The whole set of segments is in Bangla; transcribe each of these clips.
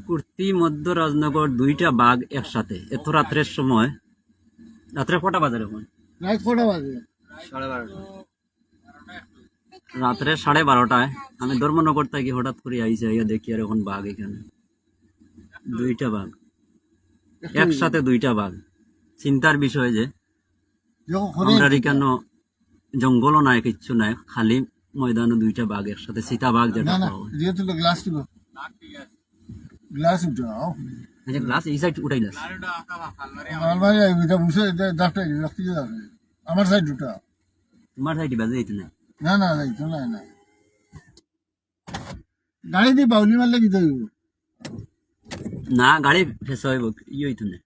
কুর্তি মধ্য রাজনগর দুইটা বাঘ একসাথে এত রাত্রের সময়। রাত্রে কটা বাজে? এখন রাত্রে 12:30। আমি ধর্মনগর থাকি, হঠাৎ করে আইসে আইয়া দেখি আর এখন বাঘ এখানে দুইটা বাঘ একসাথে, দুইটা বাঘ। চিন্তার বিষয় যে আমরা কেন জঙ্গলও নাই, কিচ্ছু নাই, খালি ময়দানে দুইটা বাঘ একসাথে, চিতা বাঘ যেটা গ্লাস এই সাইড উঠাইলাস আমার সাইড উঠা, তোমার সাইড বাজে যাইতো না। না না যাইতো না, না গাড়ি দিয়ে বাউলি মারলে কি হইব? না গাড়ি ফেস হইব, ই হইতো না।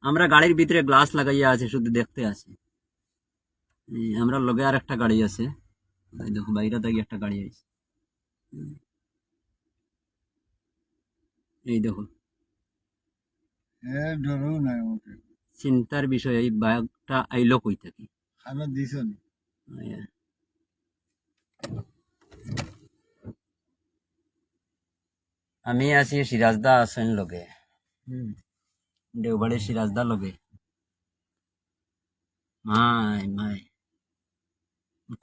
আমরা গাড়ির ভিতরে গ্লাস লাগাইয়া আছে, শুধু দেখতে আছে। আমরা লগে আর একটা গাড়ি আছে, দেখো বাইরে থেকে একটা গাড়ি আছে, এই দেখো। চিন্তার বিষয় এই বাঘটা আইলো কই থাকি। আমি আছি, সিরাজদা আছেন লগে, দেওবাড়ির সিরাজদা লগে। মাই মাই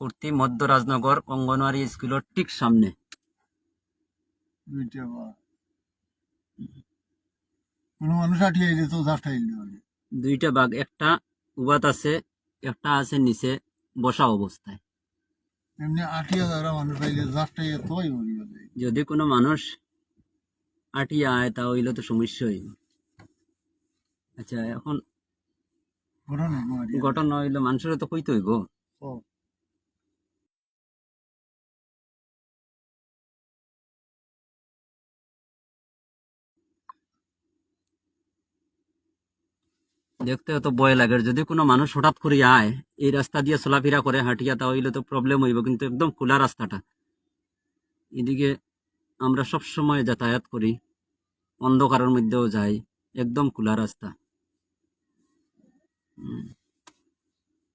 কুর্তি মধ্য রাজনগর অঙ্গনওয়াড়ি স্কুলের ঠিক সামনে দুইটা বাঘ, একটা উবাত আছে, একটা আছে নিচে বসা অবস্থায়। যদি কোনো মানুষ আটিয়া আয় তা হইলে তো সমস্যা হইব। আচ্ছা, এখন ঘটনা হইলে মানুষের তো কইতে হইব। দেখতে তো ভয় লাগে, যদি কোনো মানুষ হঠাৎ করে আয় এই রাস্তা দিয়ে চলাফেরা করে হাঁটিয়া, তা হইলে তো প্রবলেম হইব। কিন্তু একদম খোলা রাস্তাটা, এদিকে আমরা সব সময় যাতায়াত করি, অন্ধকারের মধ্যেও যাই, একদম খোলা রাস্তা।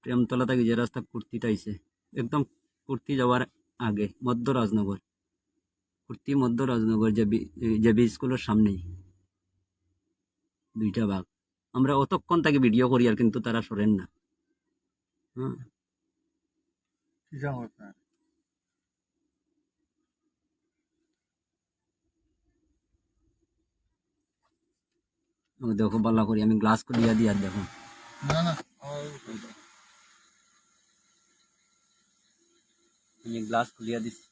প্রেমতলা থেকে যে রাস্তা কুর্তিটা আইছে, একদম কুর্তি যাওয়ার আগে মধ্য রাজনগর, কুর্তি মধ্য রাজনগর জেবি স্কুলের সামনেই দুইটা বাঘ। আমরা অতক্ষণ থেকে ভিডিও করি আর কিন্তু তারা সরেন না। দেখো বাল্লা করি, আমি গ্লাস খুলিয়া দিই আর দেখো। আমি গ্লাস খুলিয়া দিচ্ছি।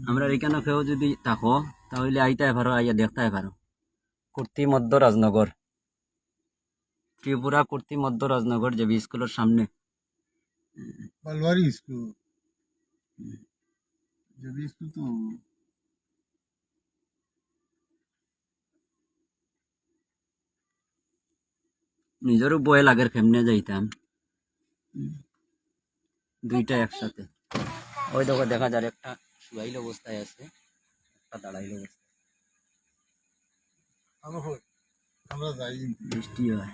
আমরা এখানে কেউ যদি থাকো তাহলে আইতে পারো, আইয়া দেখতে পারো। কুর্তি মধ্য রাজনগর, ত্রিপুরা কুর্তি মধ্য রাজনগর জেবি স্কুলের সামনে। নিজেরও বয় লাগের কেমনে যাইতাম, দুইটা একসাথে। ওই দেখো দেখা যায়, একটা শুয়াইল অবস্থায় আছে, একটা দাঁড়াইল অবস্থায়। বৃষ্টি হয়।